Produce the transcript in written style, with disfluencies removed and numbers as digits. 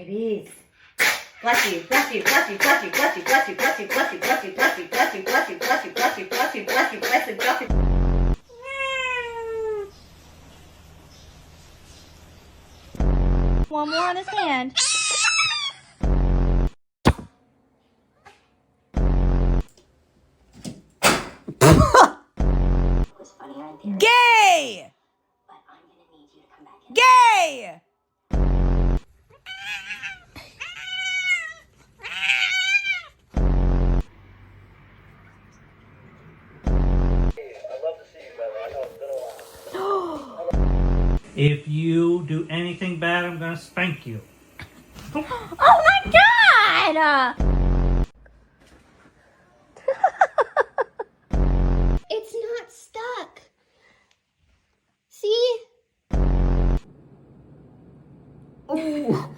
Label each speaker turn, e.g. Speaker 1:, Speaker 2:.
Speaker 1: babies. Bless you, bless you, bless you, bless you, bless you, bless you, bless you, bless you, bless you, bless you, bless you, bless you, bless you, bless you, bless you, bless you, bless you, bless you.
Speaker 2: One more on his hand.
Speaker 3: Gay! Gay!
Speaker 4: If you do anything bad, I'm gonna spank you.
Speaker 2: Oh my god!
Speaker 5: It's not stuck. See?
Speaker 1: Oh.